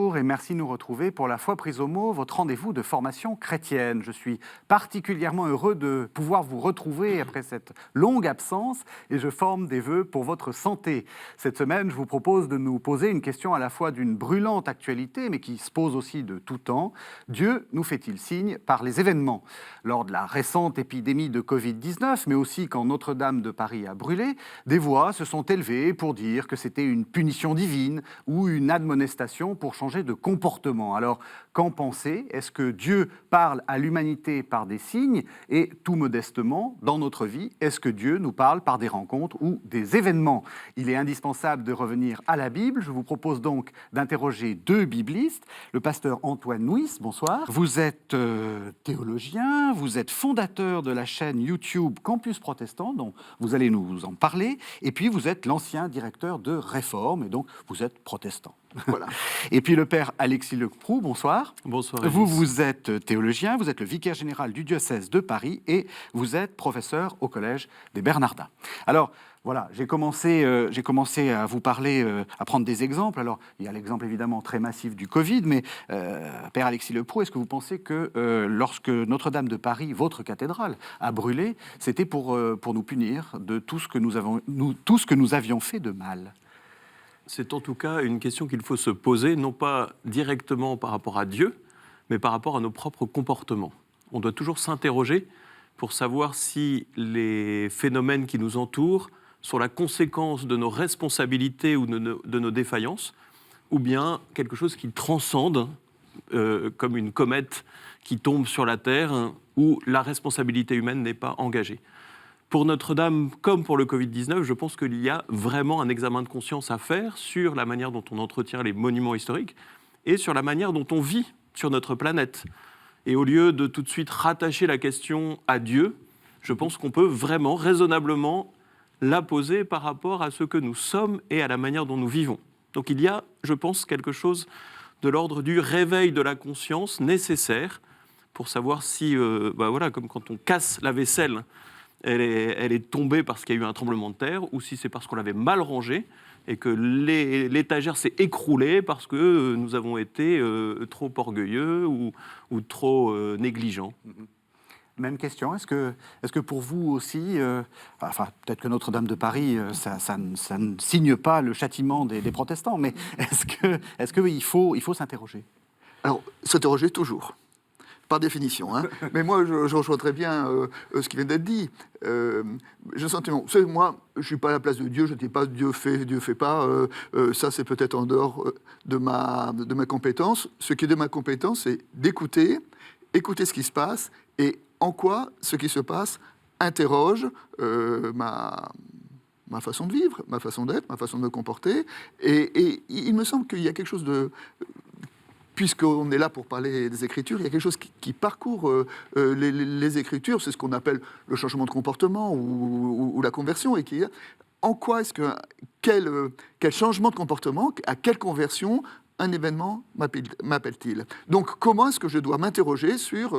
bonjour et merci de nous retrouver pour La Foi prise au mot, votre rendez-vous de formation chrétienne. Je suis particulièrement heureux de pouvoir vous retrouver après cette longue absence et je forme des vœux pour votre santé. Cette semaine, je vous propose de nous poser une question à la fois d'une brûlante actualité, mais qui se pose aussi de tout temps. Dieu nous fait-il signe par les événements ? Lors de la récente épidémie de Covid-19, mais aussi quand Notre-Dame de Paris a brûlé, des voix se sont élevées pour dire que c'était une punition divine ou une admonestation pour changer de comportement. Alors, qu'en penser ? Est-ce que Dieu parle à l'humanité par des signes ? Et tout modestement, dans notre vie, est-ce que Dieu nous parle par des rencontres ou des événements ? Il est indispensable de revenir à la Bible. Je vous propose donc d'interroger deux biblistes. Le pasteur Antoine Nuis, bonsoir. Vous êtes théologien, vous êtes fondateur de la chaîne YouTube Campus Protestant, dont vous allez nous en parler. Et puis, vous êtes l'ancien directeur de Réforme, et donc vous êtes protestant. Voilà. Et puis le père Alexis Lecproux, bonsoir. Bonsoir. Vous êtes théologien, vous êtes le vicaire général du diocèse de Paris et vous êtes professeur au Collège des Bernardins. Alors, voilà, j'ai commencé à vous parler, à prendre des exemples. Alors, il y a l'exemple évidemment très massif du Covid, mais père Alexis Lecproux, est-ce que vous pensez que lorsque Notre-Dame de Paris, votre cathédrale, a brûlé, c'était pour nous punir de tout ce que nous avions fait de mal ? C'est en tout cas une question qu'il faut se poser, non pas directement par rapport à Dieu, mais par rapport à nos propres comportements. On doit toujours s'interroger pour savoir si les phénomènes qui nous entourent sont la conséquence de nos responsabilités ou de nos défaillances, ou bien quelque chose qui transcende, comme une comète qui tombe sur la Terre, où la responsabilité humaine n'est pas engagée. Pour Notre-Dame, comme pour le Covid-19, je pense qu'il y a vraiment un examen de conscience à faire sur la manière dont on entretient les monuments historiques et sur la manière dont on vit sur notre planète. Et au lieu de tout de suite rattacher la question à Dieu, je pense qu'on peut vraiment, raisonnablement, la poser par rapport à ce que nous sommes et à la manière dont nous vivons. Donc il y a, je pense, quelque chose de l'ordre du réveil de la conscience nécessaire pour savoir si, comme quand on casse la vaisselle, elle est tombée parce qu'il y a eu un tremblement de terre, ou si c'est parce qu'on l'avait mal rangée et que l'étagère s'est écroulée parce que nous avons été trop orgueilleux ou trop négligents. Même question, est-ce que pour vous aussi, peut-être que Notre-Dame de Paris, ça ne signe pas le châtiment des protestants, mais est-ce qu'il faut s'interroger ? Alors, s'interroger toujours. Par définition, hein. Mais moi, je reçois très bien ce qui vient d'être dit. J'ai le sentiment, moi, je ne suis pas à la place de Dieu, je ne dis pas Dieu fait pas, ça c'est peut-être en dehors de ma compétence. Ce qui est de ma compétence, c'est d'écouter ce qui se passe et en quoi ce qui se passe interroge ma façon de vivre, ma façon d'être, ma façon de me comporter. Et il me semble qu'il y a quelque chose de... Puisqu'on est là pour parler des Écritures, il y a quelque chose qui parcourt les Écritures, c'est ce qu'on appelle le changement de comportement ou la conversion, et qui est en quoi est-ce que quel changement de comportement, à quelle conversion un événement m'appelle-t-il ? Donc comment est-ce que je dois m'interroger sur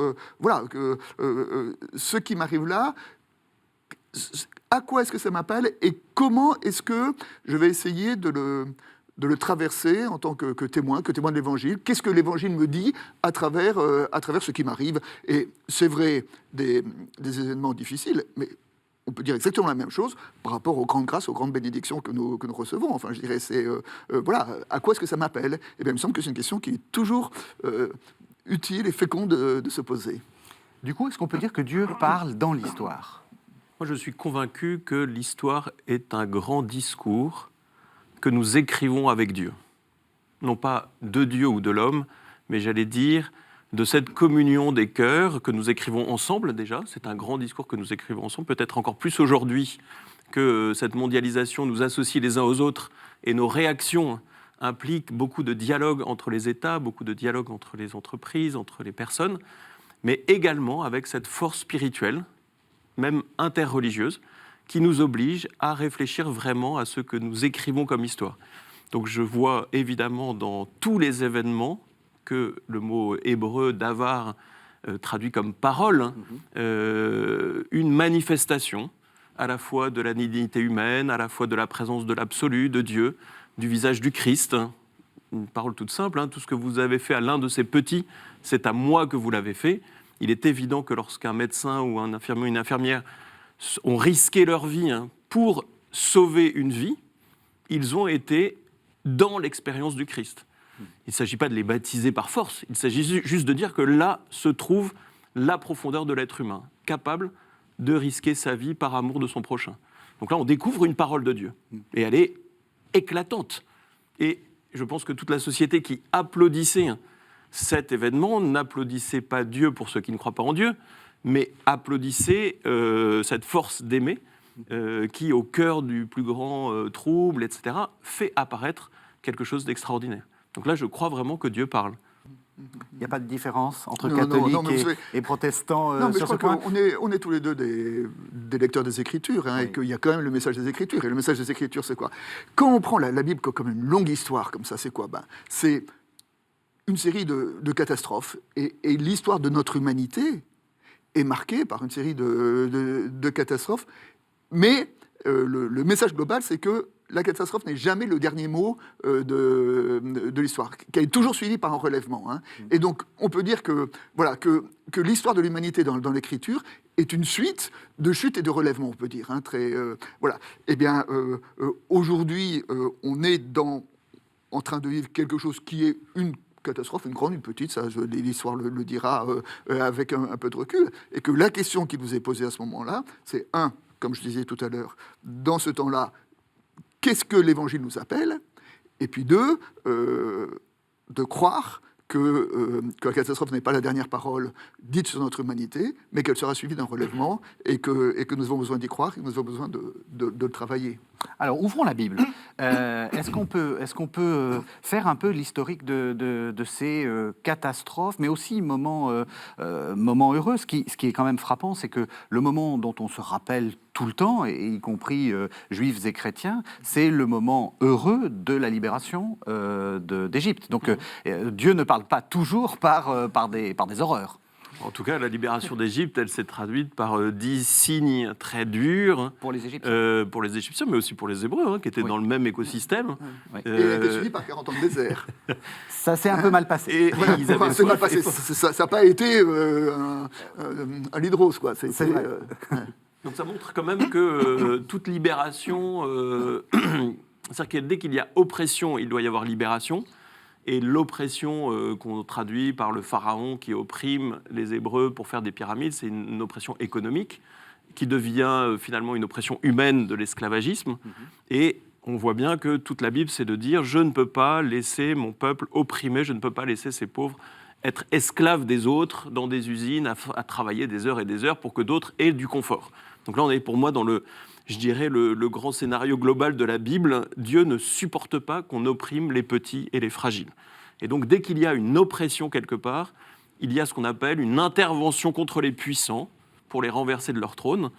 ce qui m'arrive là ? À quoi est-ce que ça m'appelle et comment est-ce que je vais essayer de le traverser en tant que témoin de l'Évangile. Qu'est-ce que l'Évangile me dit à travers ce qui m'arrive ? Et c'est vrai des événements difficiles, mais on peut dire exactement la même chose par rapport aux grandes grâces, aux grandes bénédictions que nous recevons. Enfin, je dirais, c'est... à quoi est-ce que ça m'appelle ? Eh bien, il me semble que c'est une question qui est toujours utile et féconde de se poser. Du coup, est-ce qu'on peut dire que Dieu parle dans l'histoire ? Moi, je suis convaincu que l'histoire est un grand discours que nous écrivons avec Dieu. Non pas de Dieu ou de l'homme, mais j'allais dire de cette communion des cœurs que nous écrivons ensemble déjà. C'est un grand discours que nous écrivons ensemble, peut-être encore plus aujourd'hui que cette mondialisation nous associe les uns aux autres et nos réactions impliquent beaucoup de dialogue entre les États, beaucoup de dialogue entre les entreprises, entre les personnes, mais également avec cette force spirituelle, même interreligieuse, qui nous oblige à réfléchir vraiment à ce que nous écrivons comme histoire. Donc je vois évidemment dans tous les événements que le mot hébreu davar traduit comme parole, une manifestation à la fois de la dignité humaine, à la fois de la présence de l'absolu, de Dieu, du visage du Christ, une parole toute simple, hein, tout ce que vous avez fait à l'un de ces petits, c'est à moi que vous l'avez fait. Il est évident que lorsqu'un médecin ou un infirmier ou une infirmière ont risqué leur vie pour sauver une vie, ils ont été dans l'expérience du Christ. Il ne s'agit pas de les baptiser par force, il s'agit juste de dire que là se trouve la profondeur de l'être humain, capable de risquer sa vie par amour de son prochain. Donc là, on découvre une parole de Dieu, et elle est éclatante. Et je pense que toute la société qui applaudissait cet événement n'applaudissait pas Dieu pour ceux qui ne croient pas en Dieu, mais applaudissait cette force d'aimer qui, au cœur du plus grand trouble, etc., fait apparaître quelque chose d'extraordinaire. Donc là, je crois vraiment que Dieu parle. Il n'y a pas de différence entre Non, catholiques non, mais et protestants non, mais sur je ce crois point. qu'on est tous les deux des lecteurs des Écritures, Oui. et qu'il y a quand même le message des Écritures. Et le message des Écritures, c'est quoi? Quand on prend la Bible comme une longue histoire, comme ça, c'est quoi? C'est une série de catastrophes. Et l'histoire de notre humanité est marquée par une série de catastrophes. Mais le message global, c'est que la catastrophe n'est jamais le dernier mot de l'histoire, qu'elle est toujours suivie par un relèvement. Et donc, on peut dire que l'histoire de l'humanité dans l'Écriture est une suite de chutes et de relèvements, on peut dire. Voilà. Eh bien, aujourd'hui, on est en train de vivre quelque chose qui est une catastrophe, une grande, une petite, ça, l'histoire le dira avec un peu de recul, et que la question qui vous est posée à ce moment-là, c'est comme je disais tout à l'heure, dans ce temps-là, qu'est-ce que l'Évangile nous appelle? Et puis deux, de croire que la catastrophe n'est pas la dernière parole dite sur notre humanité, mais qu'elle sera suivie d'un relèvement, et que nous avons besoin d'y croire, et que nous avons besoin de le travailler. Alors, ouvrons la Bible. Est-ce qu'on peut faire un peu l'historique de ces catastrophes, mais aussi moments heureux? Ce qui est quand même frappant, c'est que le moment dont on se rappelle tout le temps, et y compris juifs et chrétiens, c'est le moment heureux de la libération d'Égypte. Donc, Dieu ne parle pas toujours par des horreurs. En tout cas, la libération d'Égypte, elle s'est traduite par 10 signes très durs Pour les Égyptiens. pour les Égyptiens, mais aussi pour les Hébreux, qui étaient dans le même écosystème. Oui. Et elle a été suivie par 40 ans de désert. Ça s'est un peu mal passé. Et Voilà, ils avaient c'est mal soif et passé. Ça n'a pas été un l'hydrose, quoi. C'est vrai. Donc ça montre quand même que toute libération, c'est-à-dire que dès qu'il y a oppression, il doit y avoir libération. Et l'oppression qu'on traduit par le pharaon qui opprime les Hébreux pour faire des pyramides, c'est une oppression économique qui devient finalement une oppression humaine de l'esclavagisme. Et on voit bien que toute la Bible, c'est de dire « je ne peux pas laisser mon peuple opprimé, je ne peux pas laisser ces pauvres être esclaves des autres dans des usines à travailler des heures et des heures pour que d'autres aient du confort ». Donc là, on est pour moi dans le grand scénario global de la Bible. Dieu ne supporte pas qu'on opprime les petits et les fragiles. Et donc, dès qu'il y a une oppression quelque part, il y a ce qu'on appelle une intervention contre les puissants pour les renverser de leur trône.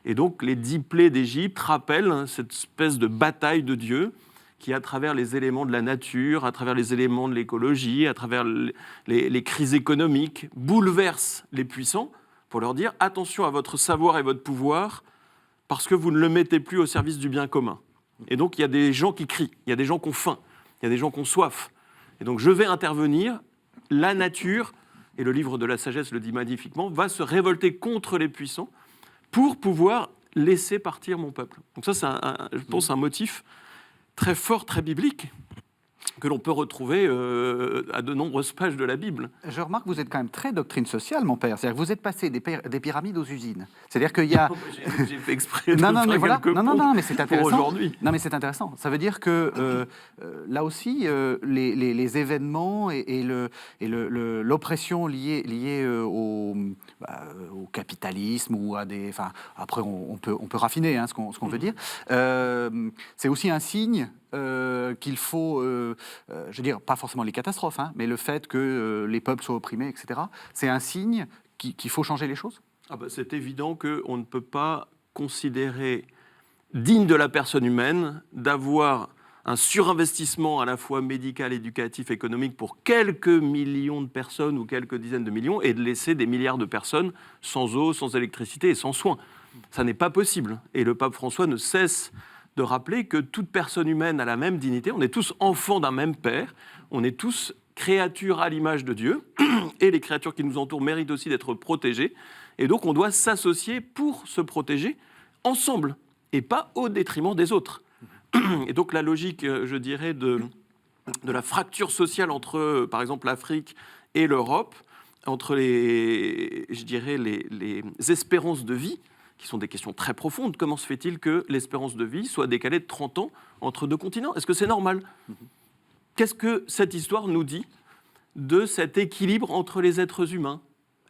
Et donc, les 10 plaies d'Égypte rappellent cette espèce de bataille de Dieu qui, à travers les éléments de la nature, à travers les éléments de l'écologie, à travers les crises économiques, bouleverse les puissants pour leur dire « attention à votre savoir et votre pouvoir », parce que vous ne le mettez plus au service du bien commun. Et donc, il y a des gens qui crient, il y a des gens qui ont faim, il y a des gens qui ont soif. Et donc, je vais intervenir, la nature, et le livre de la sagesse le dit magnifiquement, va se révolter contre les puissants pour pouvoir laisser partir mon peuple. Donc ça, c'est, je pense, un motif très fort, très biblique, que l'on peut retrouver à de nombreuses pages de la Bible. Je remarque que vous êtes quand même très doctrine sociale, mon père. C'est-à-dire que vous êtes passé des pyramides aux usines. C'est-à-dire qu'il y a... J'ai fait exprès de non, faire mais voilà. quelques Non, points mais c'est pour intéressant. aujourd'hui. Non, mais c'est intéressant. Ça veut dire que là aussi, les événements et l'oppression liée au capitalisme ou à des... Enfin, après, on peut raffiner ce qu'on veut dire. C'est aussi un signe qu'il faut, je veux dire, pas forcément les catastrophes, mais le fait que les peuples soient opprimés, etc. C'est un signe qu'il faut changer les choses. C'est évident qu'on ne peut pas considérer digne de la personne humaine d'avoir un surinvestissement à la fois médical, éducatif, économique pour quelques millions de personnes ou quelques dizaines de millions et de laisser des milliards de personnes sans eau, sans électricité et sans soins. Ça n'est pas possible. Et le pape François ne cesse de rappeler que toute personne humaine a la même dignité. On est tous enfants d'un même père, On est tous créatures à l'image de Dieu, et les créatures qui nous entourent méritent aussi d'être protégées. Et donc, on doit s'associer pour se protéger ensemble, et pas au détriment des autres. Et donc, la logique, je dirais, de la fracture sociale entre, par exemple, l'Afrique et l'Europe, entre les espérances de vie, qui sont des questions très profondes. Comment se fait-il que l'espérance de vie soit décalée de 30 ans entre deux continents ? Est-ce que c'est normal ? Qu'est-ce que cette histoire nous dit de cet équilibre entre les êtres humains ?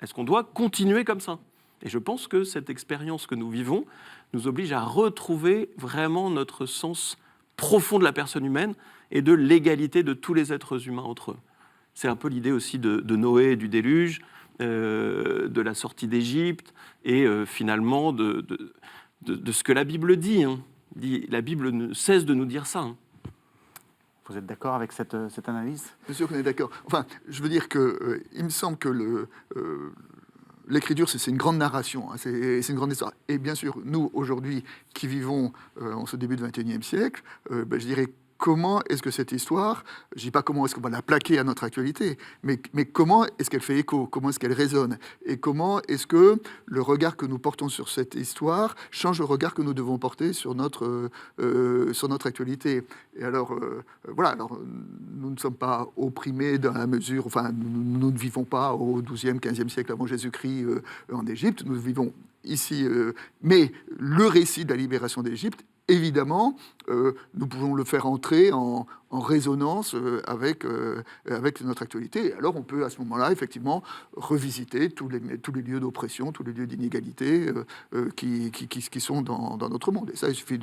Est-ce qu'on doit continuer comme ça ? Et je pense que cette expérience que nous vivons nous oblige à retrouver vraiment notre sens profond de la personne humaine et de l'égalité de tous les êtres humains entre eux. C'est un peu l'idée aussi de Noé et du déluge, de la sortie d'Égypte et finalement de ce que la Bible dit. La Bible ne cesse de nous dire ça. Vous êtes d'accord avec cette analyse ? Bien sûr qu'on est d'accord. Enfin, je veux dire que il me semble que l'écriture, c'est une grande narration, hein, c'est une grande histoire. Et bien sûr, nous, aujourd'hui, qui vivons en ce début du XXIe siècle, je dirais, comment est-ce que cette histoire, je ne dis pas comment est-ce qu'on va la plaquer à notre actualité, mais comment est-ce qu'elle fait écho, comment est-ce qu'elle résonne, et comment est-ce que le regard que nous portons sur cette histoire change le regard que nous devons porter sur notre actualité. Et alors, nous ne sommes pas opprimés dans la mesure, enfin, nous ne vivons pas au XIIe, XVe siècle avant Jésus-Christ en Égypte, nous vivons ici, mais le récit de la libération d'Égypte, évidemment, nous pouvons le faire entrer en résonance avec notre actualité. Et alors, on peut, à ce moment-là, effectivement, revisiter tous les lieux d'oppression, tous les lieux d'inégalité qui sont dans notre monde. Et ça, il suffit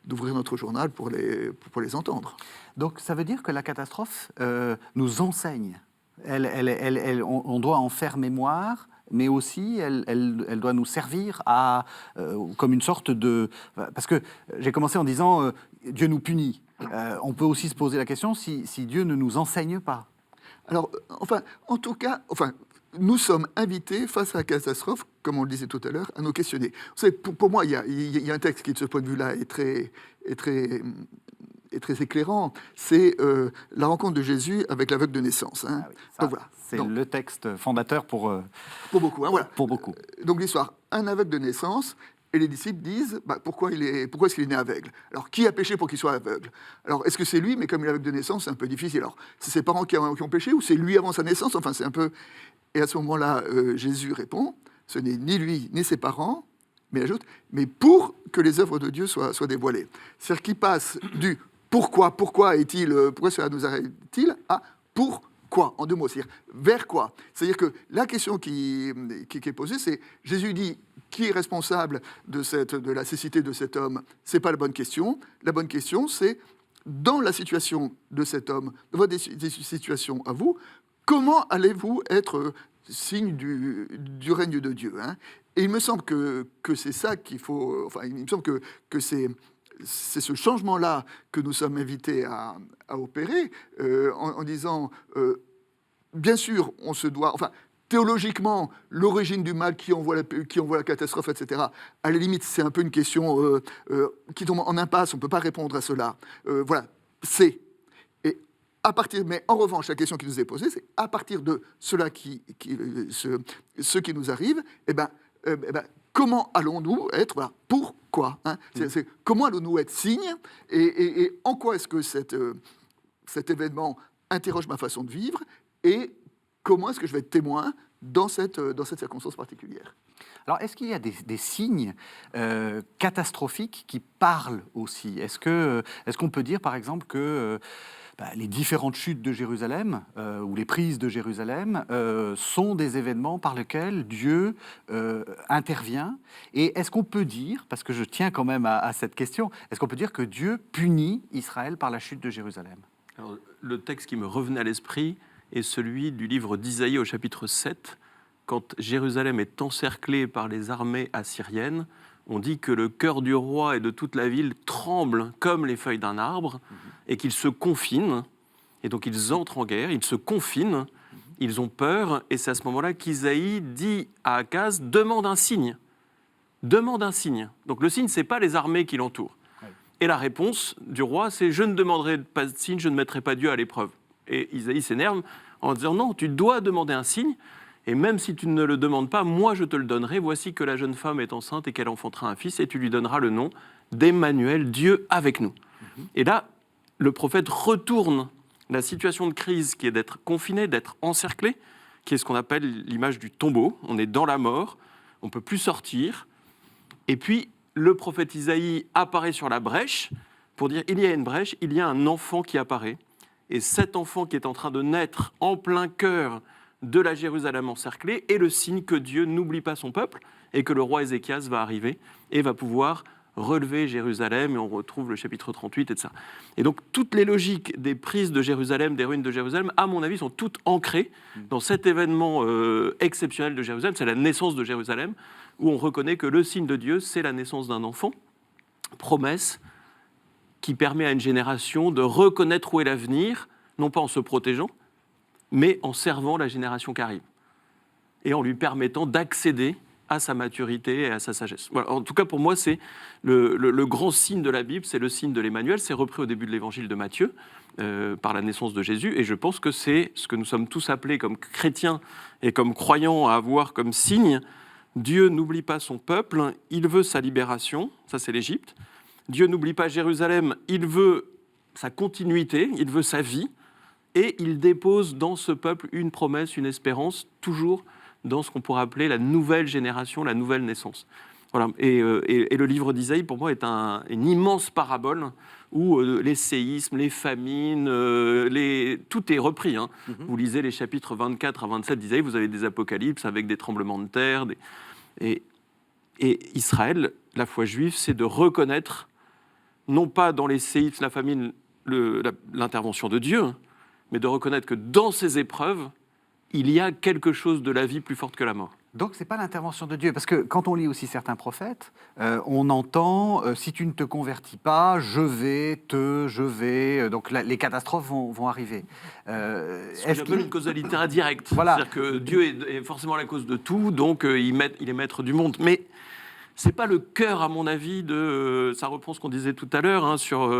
d'ouvrir notre journal pour les entendre. Donc, ça veut dire que la catastrophe nous enseigne. On doit en faire mémoire, mais aussi elle doit nous servir comme une sorte de... Parce que j'ai commencé en disant Dieu nous punit. On peut aussi se poser la question si Dieu ne nous enseigne pas. Alors, en tout cas, nous sommes invités face à la catastrophe, comme on le disait tout à l'heure, à nous questionner. Vous savez, pour moi, il y a un texte qui, de ce point de vue-là, est très éclairant, c'est la rencontre de Jésus avec l'aveugle de naissance. Hein. Ah oui, donc, voilà. C'est le texte fondateur pour beaucoup. Hein, voilà. Pour beaucoup. Donc l'histoire, un aveugle de naissance, et les disciples disent pourquoi est-ce qu'il est né aveugle ? Alors qui a péché pour qu'il soit aveugle ? Alors est-ce que c'est lui ? Mais comme il est aveugle de naissance, c'est un peu difficile. Alors c'est ses parents qui ont péché ou c'est lui avant sa naissance ? Enfin c'est un peu... Et à ce moment-là, Jésus répond, ce n'est ni lui ni ses parents, mais ajoute, mais pour que les œuvres de Dieu soient dévoilées. C'est-à-dire qu'il passe du pourquoi cela nous arrive-t-il à pourquoi, en deux mots, c'est-à-dire vers quoi. C'est-à-dire que la question qui est posée, c'est Jésus dit qui est responsable de la cécité de cet homme. C'est pas la bonne question. La bonne question, c'est dans la situation de cet homme, dans votre situation à vous, comment allez-vous être signe du règne de Dieu, hein ? Et il me semble que c'est ça qu'il faut... Enfin, il me semble que c'est ce changement-là que nous sommes invités à opérer, en disant, bien sûr, on se doit... Enfin, théologiquement, l'origine du mal, qui envoie la catastrophe, etc., à la limite, c'est un peu une question qui tombe en impasse, on ne peut pas répondre à cela. Voilà, c'est... Mais en revanche, la question qui nous est posée, c'est à partir de cela ce qui nous arrive, comment allons-nous être, voilà, pourquoi, hein, c'est comment allons-nous être signes et en quoi est-ce que cet événement interroge ma façon de vivre et comment est-ce que je vais être témoin dans cette circonstance particulière. Alors, est-ce qu'il y a des signes catastrophiques qui parlent aussi ? Est-ce qu'on peut dire, par exemple, que les différentes chutes de Jérusalem ou les prises de Jérusalem sont des événements par lesquels Dieu intervient ? Et est-ce qu'on peut dire, parce que je tiens quand même à cette question, est-ce qu'on peut dire que Dieu punit Israël par la chute de Jérusalem ? Alors, le texte qui me revenait à l'esprit est celui du livre d'Isaïe au chapitre 7. Quand Jérusalem est encerclée par les armées assyriennes, on dit que le cœur du roi et de toute la ville tremble comme les feuilles d'un arbre et qu'ils se confinent. Et donc ils entrent en guerre, ils se confinent, ils ont peur. Et c'est à ce moment-là qu'Isaïe dit à Akaz, demande un signe. Demande un signe. Donc le signe, ce n'est pas les armées qui l'entourent. Et la réponse du roi, c'est « je ne demanderai pas de signe, je ne mettrai pas Dieu à l'épreuve ». Et Isaïe s'énerve en disant non, tu dois demander un signe, et même si tu ne le demandes pas, moi je te le donnerai. Voici que la jeune femme est enceinte et qu'elle enfantera un fils, et tu lui donneras le nom d'Emmanuel, Dieu avec nous. Et là, le prophète retourne la situation de crise qui est d'être confiné, d'être encerclé, qui est ce qu'on appelle l'image du tombeau. On est dans la mort, on ne peut plus sortir. Et puis, le prophète Isaïe apparaît sur la brèche pour dire il y a une brèche, il y a un enfant qui apparaît. Et cet enfant qui est en train de naître en plein cœur de la Jérusalem encerclée est le signe que Dieu n'oublie pas son peuple et que le roi Ézéchias va arriver et va pouvoir relever Jérusalem, et on retrouve le chapitre 38 et de ça. Et donc, toutes les logiques des prises de Jérusalem, des ruines de Jérusalem, à mon avis, sont toutes ancrées dans cet événement exceptionnel de Jérusalem, c'est la naissance de Jérusalem, où on reconnaît que le signe de Dieu, c'est la naissance d'un enfant, promesse qui permet à une génération de reconnaître où est l'avenir, non pas en se protégeant, mais en servant la génération qui arrive, et en lui permettant d'accéder à sa maturité et à sa sagesse. Voilà. En tout cas, pour moi, c'est le grand signe de la Bible, c'est le signe de l'Emmanuel. C'est repris au début de l'évangile de Matthieu, par la naissance de Jésus. Et je pense que c'est ce que nous sommes tous appelés comme chrétiens et comme croyants à avoir comme signe. Dieu n'oublie pas son peuple, il veut sa libération, ça c'est l'Égypte. Dieu n'oublie pas Jérusalem, il veut sa continuité, il veut sa vie. Et il dépose dans ce peuple une promesse, une espérance, toujours dans ce qu'on pourrait appeler la nouvelle génération, la nouvelle naissance. Voilà. Et le livre d'Isaïe, pour moi, est une immense parabole où les séismes, les famines, tout est repris. Hein. Vous lisez les chapitres 24 à 27 d'Isaïe, vous avez des apocalypses avec des tremblements de terre. Et Israël, la foi juive, c'est de reconnaître, non pas dans les séismes, la famine, l'intervention de Dieu, mais de reconnaître que dans ces épreuves, il y a quelque chose de la vie plus forte que la mort. Donc, ce n'est pas l'intervention de Dieu. Parce que quand on lit aussi certains prophètes, on entend si tu ne te convertis pas, je vais. Donc, les catastrophes vont arriver. Ce que j'appelle une causalité indirecte. Voilà. C'est-à-dire que Dieu est forcément la cause de tout, donc il est maître du monde. Mais ce n'est pas le cœur, à mon avis, ça reprend ce qu'on disait tout à l'heure, hein, sur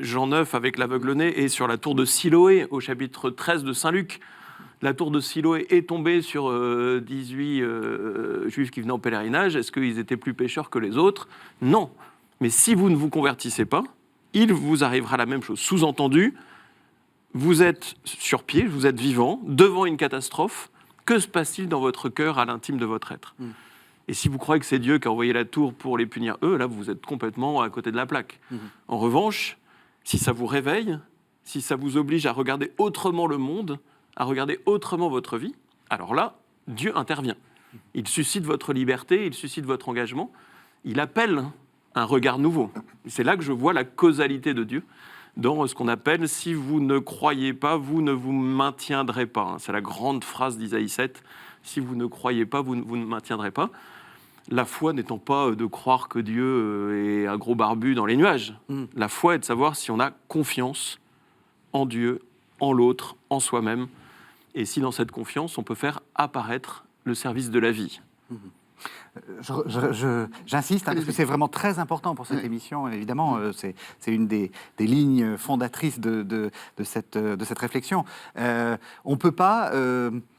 Jean 9 avec l'aveugle-né et sur la tour de Siloé au chapitre 13 de Saint-Luc. La tour de Siloé est tombée sur 18 juifs qui venaient en pèlerinage. Est-ce qu'ils étaient plus pécheurs que les autres ? Non. Mais si vous ne vous convertissez pas, il vous arrivera la même chose. Sous-entendu, vous êtes sur pied, vous êtes vivant, devant une catastrophe. Que se passe-t-il dans votre cœur, à l'intime de votre être ? Et si vous croyez que c'est Dieu qui a envoyé la tour pour les punir eux, là, vous êtes complètement à côté de la plaque. En revanche, si ça vous réveille, si ça vous oblige à regarder autrement le monde, à regarder autrement votre vie, alors là, Dieu intervient. Il suscite votre liberté, il suscite votre engagement, il appelle un regard nouveau. C'est là que je vois la causalité de Dieu dans ce qu'on appelle « si vous ne croyez pas, vous ne vous maintiendrez pas ». C'est la grande phrase d'Isaïe 7, « si vous ne croyez pas, vous ne maintiendrez pas ». La foi n'étant pas de croire que Dieu est un gros barbu dans les nuages. La foi est de savoir si on a confiance en Dieu, en l'autre, en soi-même, et si dans cette confiance, on peut faire apparaître le service de la vie. J'insiste, hein, parce que c'est vraiment très important pour cette émission. Évidemment, c'est une des lignes fondatrices de cette réflexion. On ne peut pas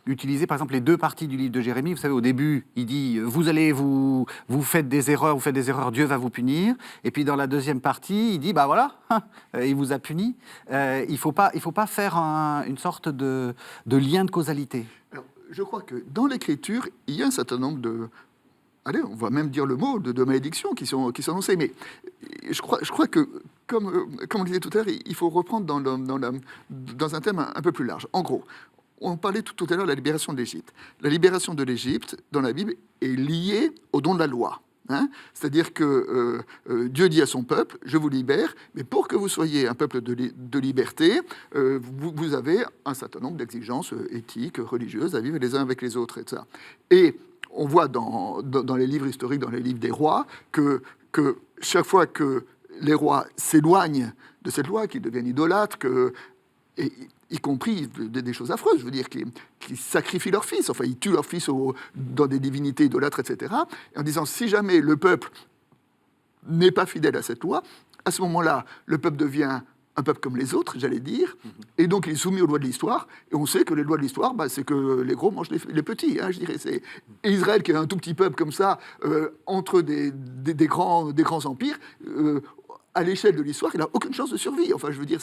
utiliser, par exemple, les deux parties du livre de Jérémie. Vous savez, au début, il dit « vous faites des erreurs, Dieu va vous punir ». Et puis, dans la deuxième partie, il dit « bah voilà, il vous a puni ». Il faut pas faire une sorte de lien de causalité. Alors, je crois que dans l'Écriture, il y a un certain nombre de... Allez, on va même dire le mot de malédiction qui sont annoncés. Mais je crois que, comme on le disait tout à l'heure, il faut reprendre dans un thème un peu plus large. En gros, on parlait tout à l'heure de la libération de l'Égypte. La libération de l'Égypte, dans la Bible, est liée au don de la loi. Hein, c'est-à-dire que Dieu dit à son peuple, je vous libère, mais pour que vous soyez un peuple de liberté, vous avez un certain nombre d'exigences éthiques, religieuses à vivre les uns avec les autres, etc. Et on voit dans les livres historiques, dans les livres des rois, que chaque fois que les rois s'éloignent de cette loi, qu'ils deviennent idolâtres, y compris des choses affreuses, je veux dire, qui sacrifient leur fils, enfin, ils tuent leur fils dans des divinités idolâtres, etc., en disant, si jamais le peuple n'est pas fidèle à cette loi, à ce moment-là, le peuple devient un peuple comme les autres, j'allais dire, et donc il est soumis aux lois de l'histoire, et on sait que les lois de l'histoire, c'est que les gros mangent les petits, je dirais. Et Israël, qui est un tout petit peuple comme ça, entre des grands empires, à l'échelle de l'histoire, il n'a aucune chance de survie. Enfin, je veux dire,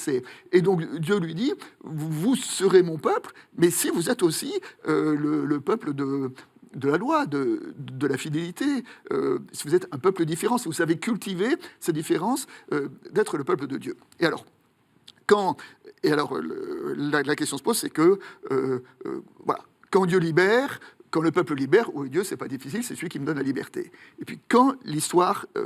Et donc Dieu lui dit, vous serez mon peuple, mais si vous êtes aussi le peuple de la loi, de la fidélité, si vous êtes un peuple différent, si vous savez cultiver ces différences, d'être le peuple de Dieu. Et alors, la question se pose, c'est que, voilà, quand Dieu libère, quand le peuple libère, Dieu, c'est pas difficile, c'est celui qui me donne la liberté. Et puis quand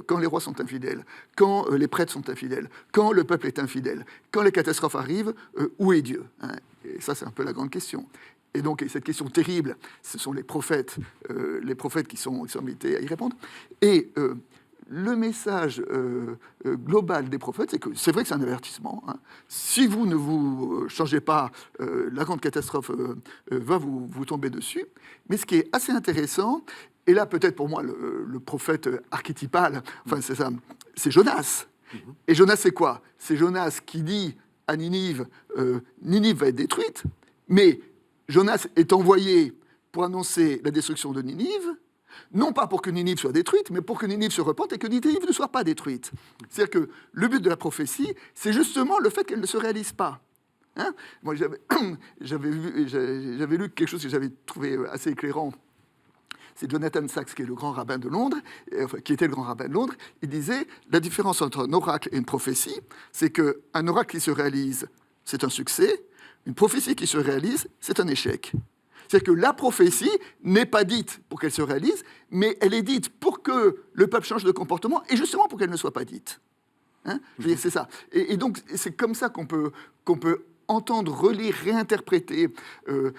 quand les rois sont infidèles, quand les prêtres sont infidèles, quand le peuple est infidèle, quand les catastrophes arrivent, où est Dieu, Et ça, c'est un peu la grande question. Et donc, cette question terrible, ce sont les prophètes qui sont invités à y répondre. Et le message global des prophètes, c'est que c'est vrai que c'est un avertissement. Si vous ne vous changez pas, la grande catastrophe va vous tomber dessus. Mais ce qui est assez intéressant, et là peut-être pour moi le prophète archétypal, enfin c'est ça, c'est Jonas. Et Jonas, c'est quoi? C'est Jonas qui dit à Ninive, Ninive va être détruite, mais Jonas est envoyé pour annoncer la destruction de Ninive, non pas pour que Ninive soit détruite, mais pour que Ninive se repente et que Ninive ne soit pas détruite. C'est-à-dire que le but de la prophétie, c'est justement le fait qu'elle ne se réalise pas. Moi, j'avais lu quelque chose que j'avais trouvé assez éclairant. C'est Jonathan Sacks, qui est le grand rabbin de Londres, qui était le grand rabbin de Londres. Il disait, la différence entre un oracle et une prophétie, c'est qu'un oracle qui se réalise, c'est un succès. Une prophétie qui se réalise, c'est un échec. C'est-à-dire que la prophétie n'est pas dite pour qu'elle se réalise, mais elle est dite pour que le peuple change de comportement, et justement pour qu'elle ne soit pas dite. Je veux dire, c'est ça. Et donc, c'est comme ça qu'on peut entendre, relire, réinterpréter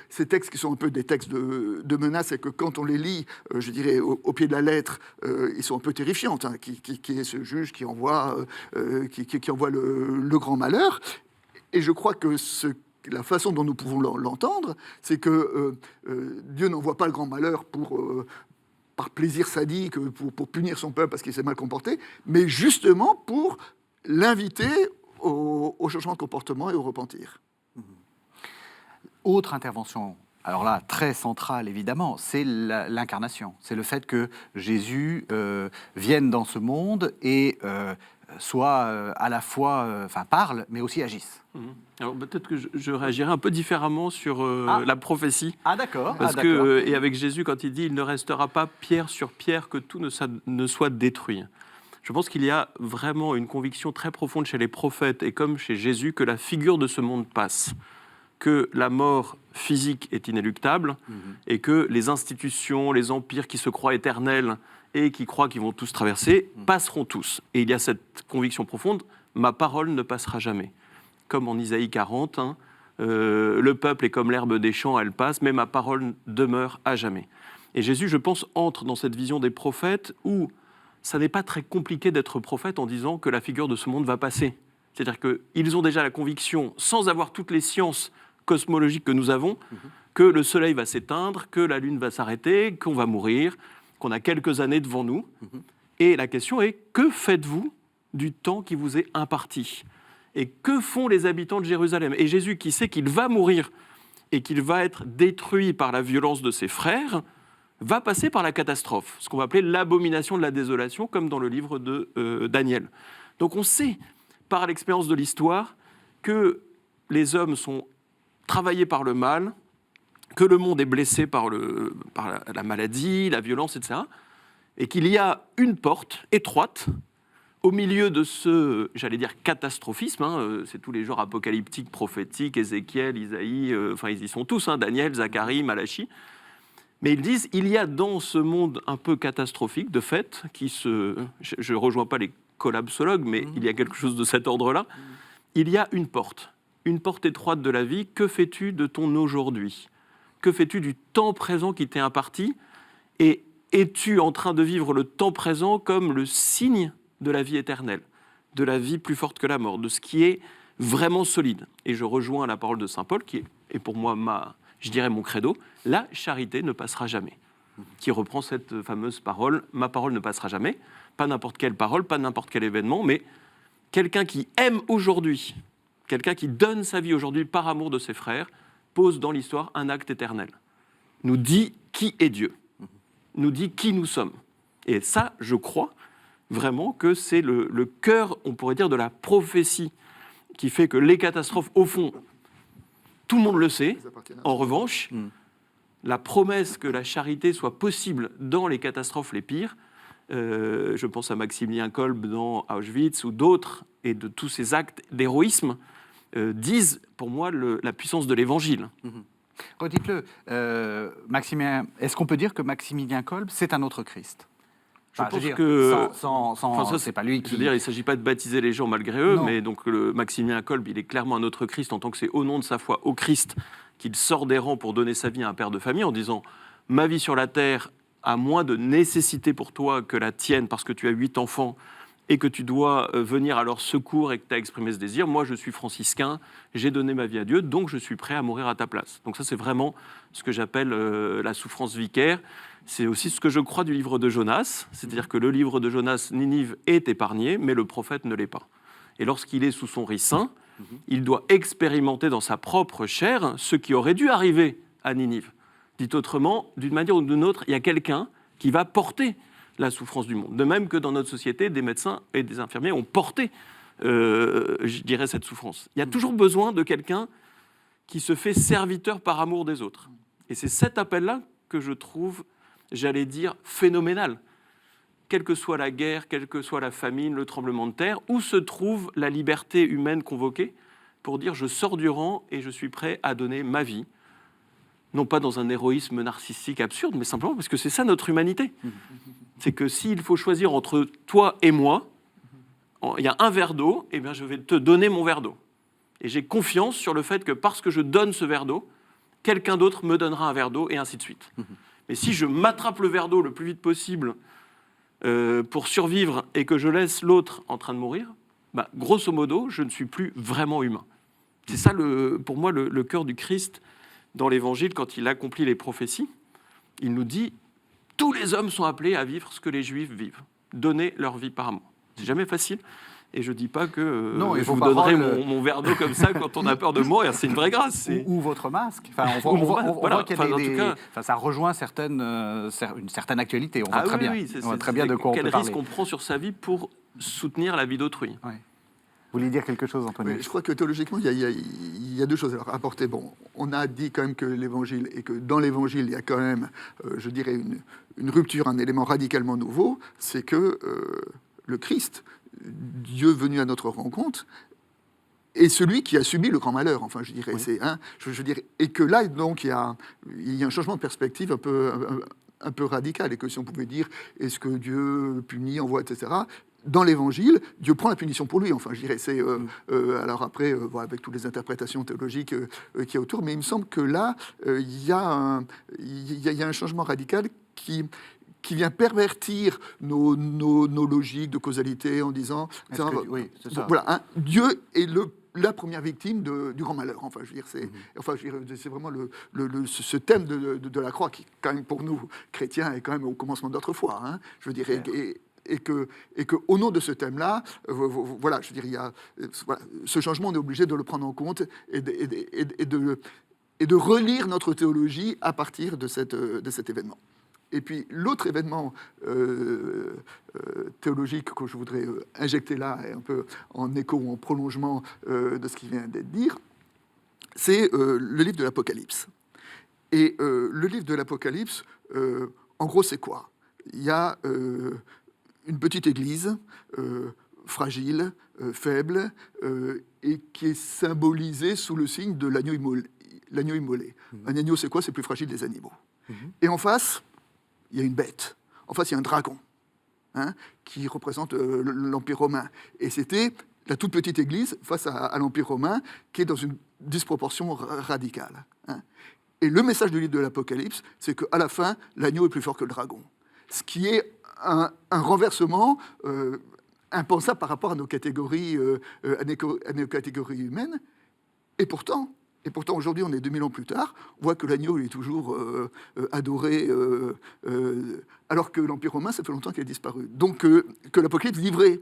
ces textes qui sont un peu des textes de menaces, et que quand on les lit, je dirais, au pied de la lettre, ils sont un peu terrifiants. Qui est ce juge qui envoie le grand malheur. Et je crois que la façon dont nous pouvons l'entendre, c'est que Dieu n'envoie pas le grand malheur par plaisir sadique, pour punir son peuple parce qu'il s'est mal comporté, mais justement pour l'inviter au changement de comportement et au repentir. Autre intervention, alors là, très centrale évidemment, c'est l'incarnation. C'est le fait que Jésus vienne dans ce monde et soit à la fois parle, mais aussi agisse. Alors peut-être que je réagirais un peu différemment sur la prophétie. Ah d'accord. Parce que, et avec Jésus, quand il dit « il ne restera pas pierre sur pierre que tout ne soit détruit ». Je pense qu'il y a vraiment une conviction très profonde chez les prophètes et comme chez Jésus que la figure de ce monde passe, que la mort physique est inéluctable et que les institutions, les empires qui se croient éternels et qui croient qu'ils vont tous traverser, passeront tous. Et il y a cette conviction profonde, ma parole ne passera jamais. Comme en Isaïe 40, le peuple est comme l'herbe des champs, elle passe, mais ma parole demeure à jamais. Et Jésus, je pense, entre dans cette vision des prophètes où ça n'est pas très compliqué d'être prophète en disant que la figure de ce monde va passer. C'est-à-dire qu'ils ont déjà la conviction, sans avoir toutes les sciences cosmologiques que nous avons, que le soleil va s'éteindre, que la lune va s'arrêter, qu'on va mourir, qu'on a quelques années devant nous. Et la question est, que faites-vous du temps qui vous est imparti ? Et que font les habitants de Jérusalem ? Et Jésus, qui sait qu'il va mourir et qu'il va être détruit par la violence de ses frères, va passer par la catastrophe, ce qu'on va appeler l'abomination de la désolation, comme dans le livre de Daniel. Donc on sait, par l'expérience de l'histoire, que les hommes sont travaillés par le mal, que le monde est blessé par la maladie, la violence, etc., et qu'il y a une porte étroite au milieu de ce, j'allais dire, catastrophisme, c'est tous les genres apocalyptiques, prophétiques, Ézéchiel, Isaïe, ils y sont tous, Daniel, Zacharie, Malachi. Mais ils disent, il y a dans ce monde un peu catastrophique, de fait, je ne rejoins pas les collapsologues, mais il y a quelque chose de cet ordre-là, il y a une porte étroite de la vie. Que fais-tu de ton aujourd'hui ? Que fais-tu du temps présent qui t'est imparti ? Et es-tu en train de vivre le temps présent comme le signe de la vie éternelle, de la vie plus forte que la mort, de ce qui est vraiment solide ? Et je rejoins la parole de saint Paul, qui est pour moi mon credo, la charité ne passera jamais, qui reprend cette fameuse parole, ma parole ne passera jamais, pas n'importe quelle parole, pas n'importe quel événement, mais quelqu'un qui aime aujourd'hui quelqu'un qui donne sa vie aujourd'hui par amour de ses frères, pose dans l'histoire un acte éternel. Nous dit qui est Dieu, nous dit qui nous sommes. Et ça, je crois vraiment que c'est le cœur, on pourrait dire, de la prophétie qui fait que les catastrophes, au fond, tout le monde le sait. En revanche, la promesse que la charité soit possible dans les catastrophes les pires, je pense à Maximilien Kolbe dans Auschwitz ou d'autres, et de tous ces actes d'héroïsme, disent pour moi la puissance de l'Évangile. Redites-le, Maximilien, est-ce qu'on peut dire que Maximilien Kolbe, c'est un autre Christ? Je pense que c'est pas lui qui... Je veux dire, il ne s'agit pas de baptiser les gens malgré eux, Non. mais donc le Maximilien Kolbe, il est clairement un autre Christ en tant que c'est au nom de sa foi au Christ qu'il sort des rangs pour donner sa vie à un père de famille en disant « Ma vie sur la terre a moins de nécessité pour toi que la tienne parce que tu as 8 enfants et que tu dois venir à leur secours et que tu as exprimé ce désir. Moi, je suis franciscain, j'ai donné ma vie à Dieu, donc je suis prêt à mourir à ta place. » Donc ça, c'est vraiment ce que j'appelle la souffrance vicaire. C'est aussi ce que je crois du livre de Jonas, c'est-à-dire que le livre de Jonas, Ninive est épargné, mais le prophète ne l'est pas. Et lorsqu'il est sous son riz saint, il doit expérimenter dans sa propre chair ce qui aurait dû arriver à Ninive. Dit autrement, d'une manière ou d'une autre, il y a quelqu'un qui va porter la souffrance du monde. De même que dans notre société, des médecins et des infirmiers ont porté, je dirais, cette souffrance. Il y a toujours besoin de quelqu'un qui se fait serviteur par amour des autres. Et c'est cet appel-là que je trouve, j'allais dire, phénoménal. Quelle que soit la guerre, quelle que soit la famine, le tremblement de terre, où se trouve la liberté humaine convoquée pour dire « je sors du rang et je suis prêt à donner ma vie ». Non pas dans un héroïsme narcissique absurde, mais simplement parce que c'est ça notre humanité. C'est que s'il faut choisir entre toi et moi, il y a un verre d'eau, eh bien je vais te donner mon verre d'eau. Et j'ai confiance sur le fait que parce que je donne ce verre d'eau, quelqu'un d'autre me donnera un verre d'eau, et ainsi de suite. Mais si je m'attrape le verre d'eau le plus vite possible pour survivre et que je laisse l'autre en train de mourir, bah, grosso modo, je ne suis plus vraiment humain. C'est ça, pour moi, le cœur du Christ dans l'Évangile, quand il accomplit les prophéties. Il nous dit « Tous les hommes sont appelés à vivre ce que les Juifs vivent, donner leur vie par amour. » C'est jamais facile. Et je ne dis pas que non, je vous donnerai mon verre d'eau comme ça quand on a peur de mourir. C'est une vraie grâce. Ou votre masque. Enfin, on voit qu'il y a des... Enfin, ça rejoint une certaine actualité. On voit très bien. Oui, on voit très bien de quoi on peut parler. Quel risque on prend sur sa vie pour soutenir la vie d'autrui. Oui. Vous voulez dire quelque chose, Antoine? Je crois que théologiquement, il y a deux choses à apporter. Bon, on a dit quand même que l'Évangile, et que dans l'Évangile, il y a quand même, je dirais, une rupture, un élément radicalement nouveau, c'est que le Christ, Dieu venu à notre rencontre, est celui qui a subi le grand malheur. Enfin, je dirais, oui. Je dirais, et que là, donc, il y a un changement de perspective un peu radical, et que si on pouvait dire, est-ce que Dieu punit, envoie, etc. Dans l'Évangile, Dieu prend la punition pour lui. Enfin, je dirais, c'est alors après, voilà, avec toutes les interprétations théologiques qu'il y a autour, mais il me semble que là, il y a un changement radical qui vient pervertir nos logiques de causalité en disant, oui, c'est ça. Voilà, Dieu est la première victime du grand malheur. Enfin, je veux dire, c'est vraiment ce thème de la croix qui, quand même, pour nous chrétiens, est quand même au commencement de notre foi. Hein, je veux dire, et que au nom de ce thème-là, voilà, je veux dire, il y a ce changement, on est obligé de le prendre en compte et de relire notre théologie à partir de cet événement. Et puis l'autre événement théologique que je voudrais injecter là, un peu en écho ou en prolongement de ce qui vient d'être dit, c'est le livre de l'Apocalypse. Et le livre de l'Apocalypse, en gros, c'est quoi? Il y a une petite église fragile, faible, et qui est symbolisée sous le signe de l'agneau immolé. Un agneau, c'est quoi? C'est le plus fragile des animaux. Et en face, il y a une bête. En face, il y a un dragon, qui représente l'Empire romain. Et c'était la toute petite église face à l'Empire romain, qui est dans une disproportion radicale. Et le message du livre de l'Apocalypse, c'est qu'à la fin, l'agneau est plus fort que le dragon. Ce qui est un renversement impensable par rapport à nos catégories, humaines. Et pourtant, aujourd'hui, on est 2000 ans plus tard, on voit que l'agneau est toujours adoré, alors que l'Empire romain, ça fait longtemps qu'il a disparu. Donc, que l'Apocalypse livrait.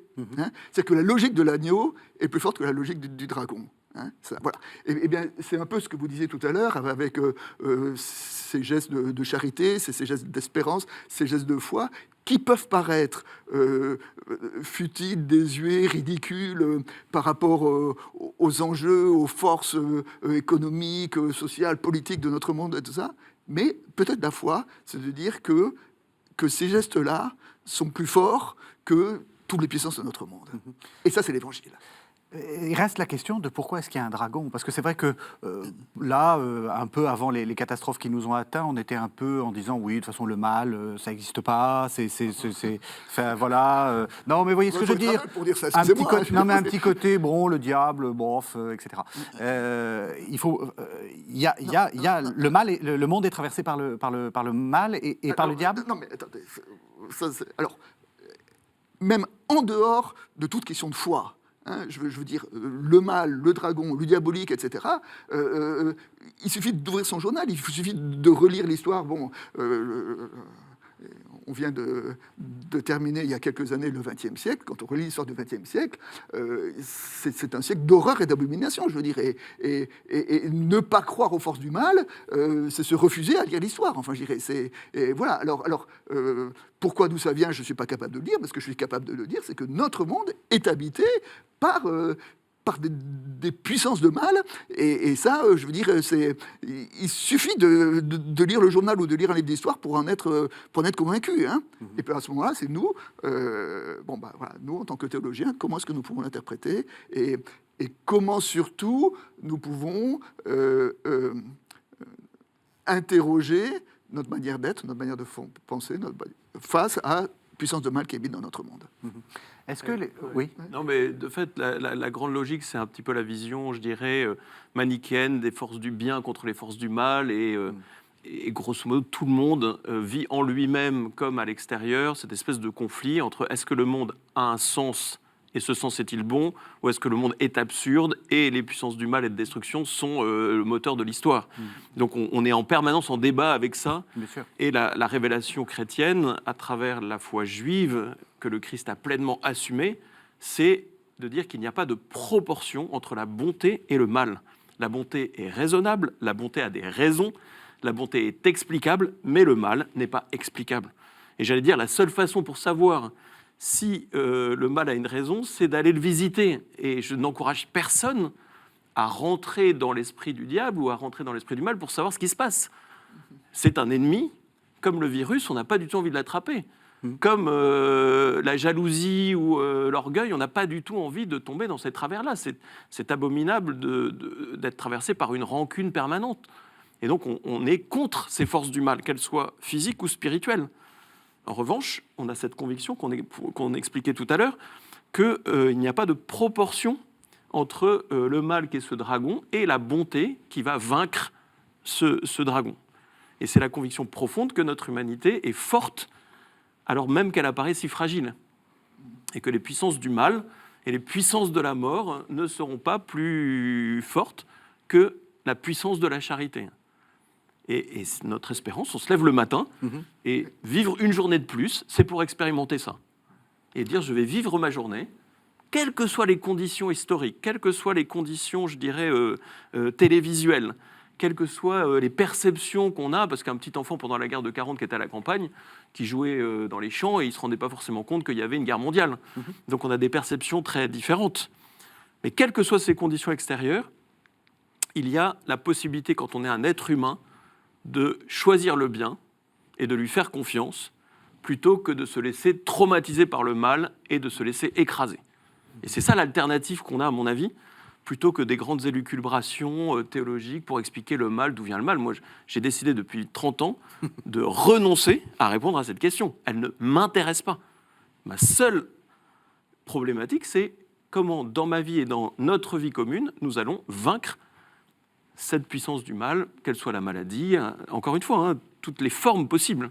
C'est que la logique de l'agneau est plus forte que la logique du dragon. Hein, ça, voilà. Et bien, c'est un peu ce que vous disiez tout à l'heure avec ces gestes de charité, ces gestes d'espérance, ces gestes de foi, qui peuvent paraître futiles, désuets, ridicules par rapport aux enjeux, aux forces économiques, sociales, politiques de notre monde et tout ça. Mais peut-être la foi, c'est de dire que ces gestes-là sont plus forts que toutes les puissances de notre monde. Et ça, c'est l'Évangile. Il reste la question de pourquoi est-ce qu'il y a un dragon. Parce que c'est vrai que là, un peu avant les catastrophes qui nous ont atteints, on était un peu en disant oui, de toute façon, le mal, ça n'existe pas. Enfin, voilà. Non, mais voyez ce que je veux dire. Pour dire ça, Un petit excusez-moi, côté, non, mais un petit côté, bon, le diable, bof, etc. Il faut. Il y a le mal, le monde est traversé par le mal et par le diable. Non, mais attendez. Alors, même en dehors de toute question de foi. Hein, je veux dire, le mal, le dragon, le diabolique, etc. Il suffit d'ouvrir son journal, il suffit de relire l'histoire. Bon, on vient de terminer il y a quelques années le XXe siècle. Quand on relit l'histoire du XXe siècle, c'est un siècle d'horreur et d'abomination, je veux dire. Et ne pas croire aux forces du mal, c'est se refuser à lire l'histoire. Enfin, je dirais, voilà. Alors pourquoi d'où ça vient, je ne suis pas capable de le dire, parce que je suis capable de le dire, c'est que notre monde est habité par des puissances de mal, et ça, je veux dire, il suffit de lire le journal ou de lire un livre d'histoire pour en être convaincu. Hein. Et puis à ce moment-là, c'est nous, voilà, nous en tant que théologiens, comment est-ce que nous pouvons l'interpréter et comment surtout nous pouvons interroger notre manière d'être, notre manière de penser, face à la puissance de mal qui habite dans notre monde. Est-ce que oui. Non, mais de fait, la grande logique, c'est un petit peu la vision, je dirais, manichéenne des forces du bien contre les forces du mal. Et grosso modo, tout le monde vit en lui-même comme à l'extérieur cette espèce de conflit entre est-ce que le monde a un sens et ce sens est-il bon, ou est-ce que le monde est absurde et les puissances du mal et de destruction sont le moteur de l'histoire. Donc on est en permanence en débat avec ça. Bien sûr. Et la révélation chrétienne, à travers la foi juive, que le Christ a pleinement assumée, c'est de dire qu'il n'y a pas de proportion entre la bonté et le mal. La bonté est raisonnable, la bonté a des raisons, la bonté est explicable, mais le mal n'est pas explicable. Et j'allais dire, la seule façon pour savoir si le mal a une raison, c'est d'aller le visiter. Et je n'encourage personne à rentrer dans l'esprit du diable ou à rentrer dans l'esprit du mal pour savoir ce qui se passe. C'est un ennemi, comme le virus, on n'a pas du tout envie de l'attraper. Comme la jalousie ou l'orgueil, on n'a pas du tout envie de tomber dans ces travers-là. C'est abominable d'être traversé par une rancune permanente. Et donc on est contre ces forces du mal, qu'elles soient physiques ou spirituelles. En revanche, on a cette conviction qu'on expliquait tout à l'heure, qu'il n'y a pas de proportion entre le mal qui est ce dragon et la bonté qui va vaincre ce dragon. Et c'est la conviction profonde que notre humanité est forte, alors même qu'elle apparaît si fragile. Et que les puissances du mal et les puissances de la mort ne seront pas plus fortes que la puissance de la charité. Et notre espérance, on se lève le matin, et vivre une journée de plus, c'est pour expérimenter ça. Et dire, je vais vivre ma journée, quelles que soient les conditions historiques, quelles que soient les conditions, je dirais, télévisuelles, quelles que soient les perceptions qu'on a, parce qu'un petit enfant pendant la guerre de 40 qui était à la campagne, qui jouait dans les champs, et il ne se rendait pas forcément compte qu'il y avait une guerre mondiale. Donc on a des perceptions très différentes. Mais quelles que soient ces conditions extérieures, il y a la possibilité, quand on est un être humain, de choisir le bien et de lui faire confiance, plutôt que de se laisser traumatiser par le mal et de se laisser écraser. Et c'est ça l'alternative qu'on a, à mon avis, plutôt que des grandes élucubrations théologiques pour expliquer le mal, d'où vient le mal. Moi, j'ai décidé depuis 30 ans de renoncer à répondre à cette question. Elle ne m'intéresse pas. Ma seule problématique, c'est comment, dans ma vie et dans notre vie commune, nous allons vaincre cette puissance du mal, qu'elle soit la maladie, encore une fois, toutes les formes possibles.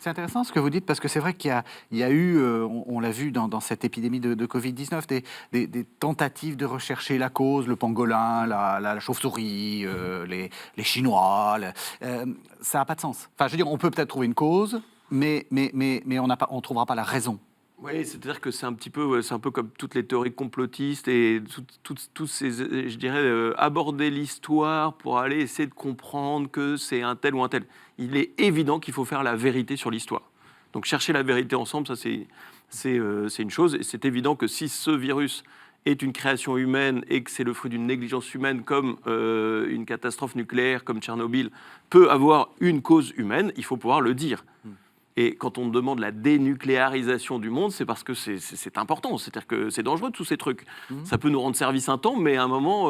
C'est intéressant ce que vous dites, parce que c'est vrai qu'il y a eu, on l'a vu dans cette épidémie de Covid-19, des tentatives de rechercher la cause, le pangolin, la chauve-souris, les Chinois. Ça n'a pas de sens. Enfin, je veux dire, on peut peut-être trouver une cause, mais on ne trouvera pas la raison. Oui, c'est-à-dire que c'est un peu comme toutes les théories complotistes et tous ces, je dirais, aborder l'histoire pour aller essayer de comprendre que c'est un tel ou un tel. Il est évident qu'il faut faire la vérité sur l'histoire. Donc chercher la vérité ensemble, ça c'est une chose. Et c'est évident que si ce virus est une création humaine et que c'est le fruit d'une négligence humaine, comme une catastrophe nucléaire, comme Tchernobyl, peut avoir une cause humaine, il faut pouvoir le dire. Et quand on demande la dénucléarisation du monde, c'est parce que c'est important. C'est-à-dire que c'est dangereux, tous ces trucs. Ça peut nous rendre service un temps, mais à un moment,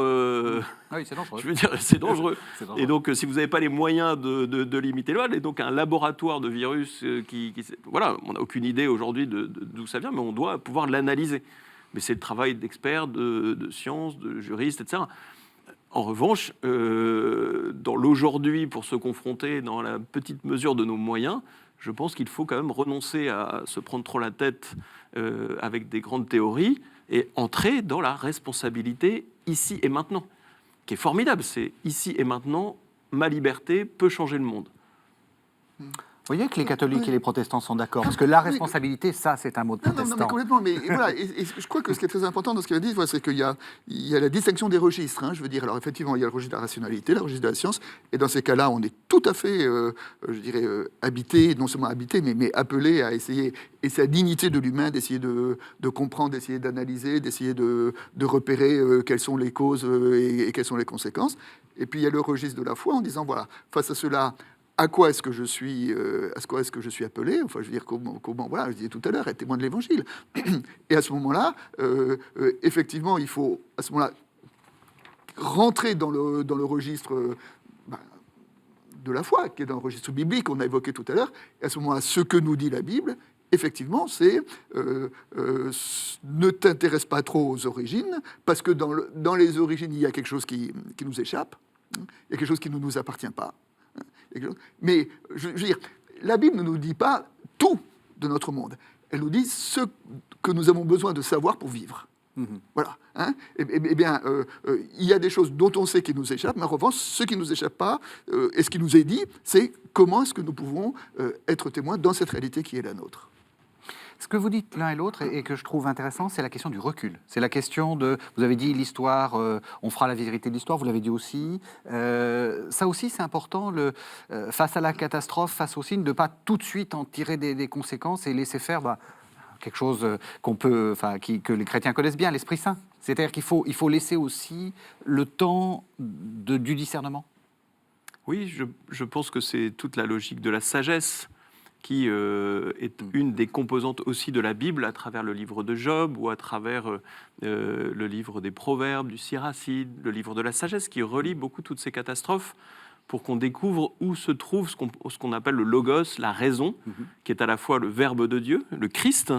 Oui, c'est dangereux. je veux dire, c'est dangereux. C'est dangereux. Et donc, si vous n'avez pas les moyens de limiter le mal, et donc un laboratoire de virus voilà, on n'a aucune idée aujourd'hui d'où ça vient, mais on doit pouvoir l'analyser. Mais c'est le travail d'experts, de sciences, de juristes, etc. En revanche, dans l'aujourd'hui, pour se confronter dans la petite mesure de nos moyens, je pense qu'il faut quand même renoncer à se prendre trop la tête avec des grandes théories et entrer dans la responsabilité ici et maintenant, qui est formidable. C'est ici et maintenant, ma liberté peut changer le monde. Vous voyez que les catholiques et les protestants sont d'accord, parce que la responsabilité, ça, c'est un mot de Non, protestant. mais complètement. Mais voilà, et je crois que ce qui est très important dans ce qu'il a dit, voilà, c'est qu'il y a la distinction des registres. Hein, je veux dire, alors effectivement, il y a le registre de la rationalité, le registre de la science, et dans ces cas-là, on est tout à fait, je dirais, habité, non seulement habité, mais appelé à essayer, et c'est la dignité de l'humain d'essayer de comprendre, d'essayer d'analyser, d'essayer de repérer quelles sont les causes et quelles sont les conséquences. Et puis il y a le registre de la foi en disant, voilà, face à cela, à quoi est-ce que je suis appelé? Enfin, je veux dire, comment voilà, je disais tout à l'heure, être témoin de l'Évangile. Et à ce moment-là, effectivement, il faut, à ce moment-là, rentrer dans le registre de la foi, qui est dans le registre biblique qu'on a évoqué tout à l'heure. Et à ce moment-là, ce que nous dit la Bible, effectivement, c'est ne t'intéresse pas trop aux origines, parce que dans les origines, il y a quelque chose qui nous échappe, il y a quelque chose qui ne nous appartient pas. Mais, je veux dire, la Bible ne nous dit pas tout de notre monde. Elle nous dit ce que nous avons besoin de savoir pour vivre. Voilà. Hein, eh bien, il y a des choses dont on sait qui nous échappent, mais en revanche, ce qui ne nous échappe pas, et ce qui nous est dit, c'est comment est-ce que nous pouvons être témoins dans cette réalité qui est la nôtre. Ce que vous dites l'un et l'autre, et que je trouve intéressant, c'est la question du recul. C'est la question de, vous avez dit l'histoire, on fera la vérité de l'histoire, vous l'avez dit aussi. Ça aussi, c'est important, face à la catastrophe, face aussi, de ne pas tout de suite en tirer des conséquences et laisser faire quelque chose que les chrétiens connaissent bien, l'Esprit Saint. C'est-à-dire qu'il faut laisser aussi le temps du discernement. Oui, je pense que c'est toute la logique de la sagesse qui est une des composantes aussi de la Bible, à travers le livre de Job ou à travers le livre des Proverbes, du Siracide, le livre de la sagesse, qui relie beaucoup toutes ces catastrophes pour qu'on découvre où se trouve ce qu'on appelle le logos, la raison, qui est à la fois le Verbe de Dieu, le Christ,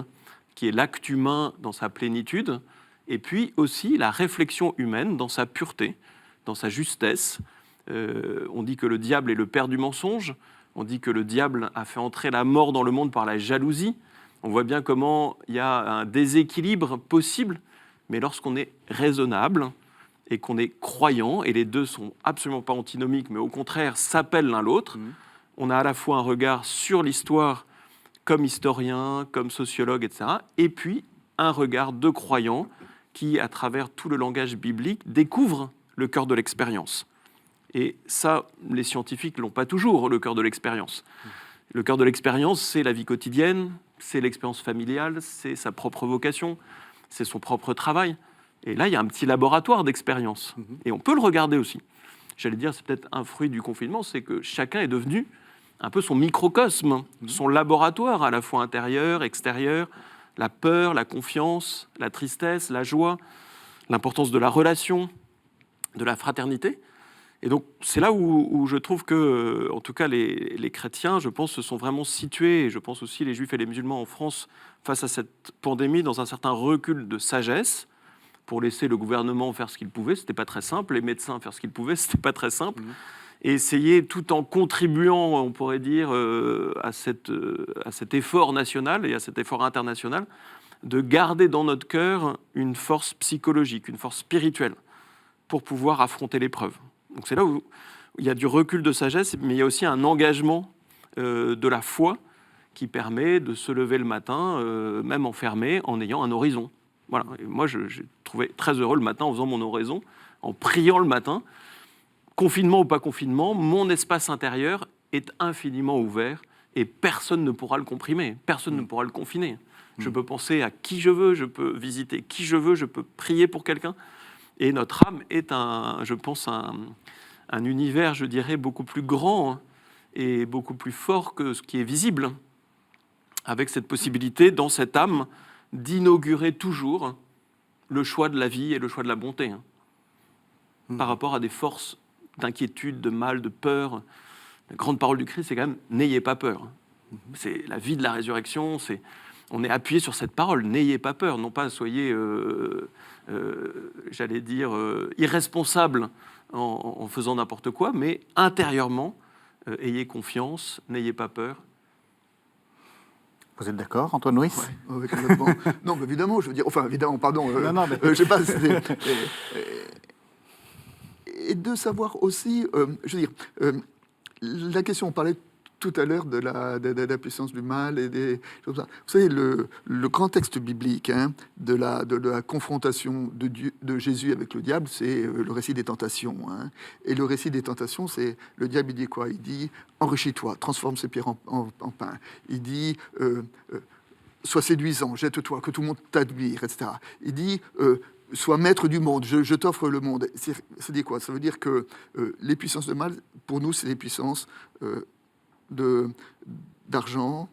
qui est l'acte humain dans sa plénitude, et puis aussi la réflexion humaine dans sa pureté, dans sa justesse. On dit que le diable est le père du mensonge. On dit que le diable a fait entrer la mort dans le monde par la jalousie. On voit bien comment il y a un déséquilibre possible, mais lorsqu'on est raisonnable et qu'on est croyant, et les deux sont absolument pas antinomiques, mais au contraire s'appellent l'un l'autre, on a à la fois un regard sur l'histoire comme historien, comme sociologue, etc., et puis un regard de croyant qui, à travers tout le langage biblique, découvre le cœur de l'expérience. Et ça, les scientifiques ne l'ont pas toujours, le cœur de l'expérience. Le cœur de l'expérience, c'est la vie quotidienne, c'est l'expérience familiale, c'est sa propre vocation, c'est son propre travail. Et là, il y a un petit laboratoire d'expérience. Et on peut le regarder aussi. J'allais dire, c'est peut-être un fruit du confinement, c'est que chacun est devenu un peu son microcosme, son laboratoire à la fois intérieur, extérieur, la peur, la confiance, la tristesse, la joie, l'importance de la relation, de la fraternité. Et donc, c'est là où je trouve que, en tout cas, les chrétiens, je pense, se sont vraiment situés, et je pense aussi les juifs et les musulmans en France, face à cette pandémie, dans un certain recul de sagesse, pour laisser le gouvernement faire ce qu'il pouvait. C'était pas très simple. Les médecins faire ce qu'ils pouvaient. C'était pas très simple. Et essayer, tout en contribuant, on pourrait dire, à cet effort national et à cet effort international, de garder dans notre cœur une force psychologique, une force spirituelle, pour pouvoir affronter l'épreuve. Donc c'est là où il y a du recul de sagesse, mais il y a aussi un engagement de la foi qui permet de se lever le matin, même enfermé, en ayant un horizon. Voilà. Et moi, j'ai trouvé très heureux le matin en faisant mon oraison, en priant le matin. Confinement ou pas confinement, mon espace intérieur est infiniment ouvert et personne ne pourra le comprimer, personne ne pourra le confiner. Je peux penser à qui je veux, je peux visiter qui je veux, je peux prier pour quelqu'un. Et notre âme est, je pense, un univers, je dirais, beaucoup plus grand et beaucoup plus fort que ce qui est visible, avec cette possibilité, dans cette âme, d'inaugurer toujours le choix de la vie et le choix de la bonté, par rapport à des forces d'inquiétude, de mal, de peur. La grande parole du Christ, c'est quand même « n'ayez pas peur ». C'est la vie de la résurrection, on est appuyé sur cette parole, n'ayez pas peur, non pas soyez, j'allais dire, irresponsable en faisant n'importe quoi, mais intérieurement, ayez confiance, n'ayez pas peur. Vous êtes d'accord, Antoine Nuis? Oui, complètement. Non, mais évidemment, je veux dire, enfin, évidemment, pardon, mais... je sais pas, et de savoir aussi, je veux dire, la question, on parlait tout à l'heure de la puissance du mal et des choses comme ça. Vous savez, le grand texte biblique de la confrontation de Jésus avec le diable, c'est le récit des tentations. Et le récit des tentations, c'est le diable, il dit quoi? Il dit « enrichis-toi, transforme ces pierres en pain ». Il dit sois séduisant, jette-toi, que tout le monde t'admire, etc. Il dit sois maître du monde, je t'offre le monde. Ça dit quoi? Ça veut dire que les puissances de mal, pour nous, c'est les puissances d'argent,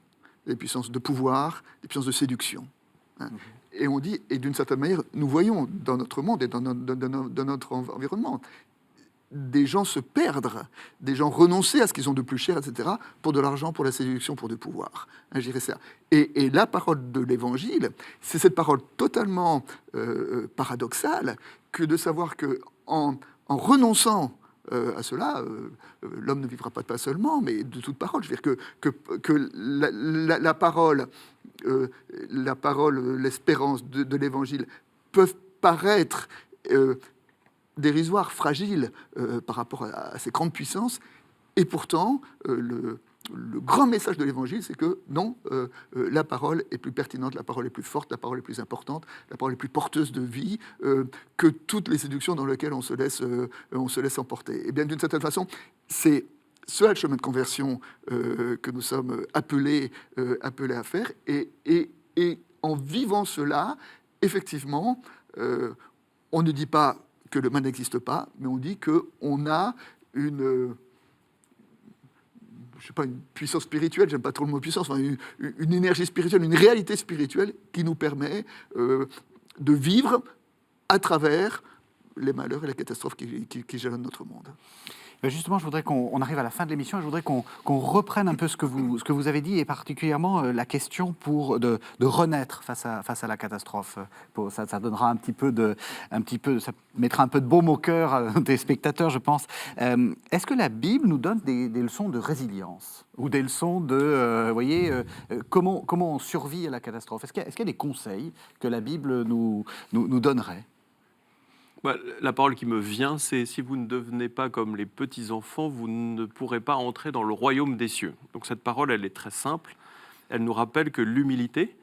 des puissances de pouvoir, des puissances de séduction. Et on dit, et d'une certaine manière, nous voyons dans notre monde et dans notre environnement, des gens se perdre, des gens renoncer à ce qu'ils ont de plus cher, etc., pour de l'argent, pour la séduction, pour du pouvoir. Je dirais ça. Et la parole de l'Évangile, c'est cette parole totalement paradoxale que de savoir que en renonçant à cela, l'homme ne vivra pas de pain seulement, mais de toute parole. Je veux dire que la parole, l'espérance de l'Évangile peuvent paraître dérisoires, fragiles par rapport à ces grandes puissances, et pourtant, le grand message de l'Évangile, c'est que non, la parole est plus pertinente, la parole est plus forte, la parole est plus importante, la parole est plus porteuse de vie que toutes les séductions dans lesquelles on se laisse emporter. Et bien, d'une certaine façon, c'est cela le chemin de conversion que nous sommes appelés à faire. Et en vivant cela, effectivement, on ne dit pas que le mal n'existe pas, mais on dit qu'on a une puissance spirituelle, j'aime pas trop le mot puissance, enfin une énergie spirituelle, une réalité spirituelle qui nous permet de vivre à travers les malheurs et les catastrophes qui jalonnent notre monde. Ben justement, je voudrais qu'on arrive à la fin de l'émission, et je voudrais qu'on reprenne un peu ce que vous avez dit, et particulièrement la question de renaître face à la catastrophe. Ça donnera ça mettra un peu de baume au cœur des spectateurs, je pense. Est-ce que la Bible nous donne des leçons de résilience, ou des leçons de, comment on survit à la catastrophe? Est-ce qu'il y a des conseils que la Bible nous donnerait? La parole qui me vient, c'est « si vous ne devenez pas comme les petits-enfants, vous ne pourrez pas entrer dans le royaume des cieux ». Donc cette parole, elle est très simple. Elle nous rappelle que l'humilité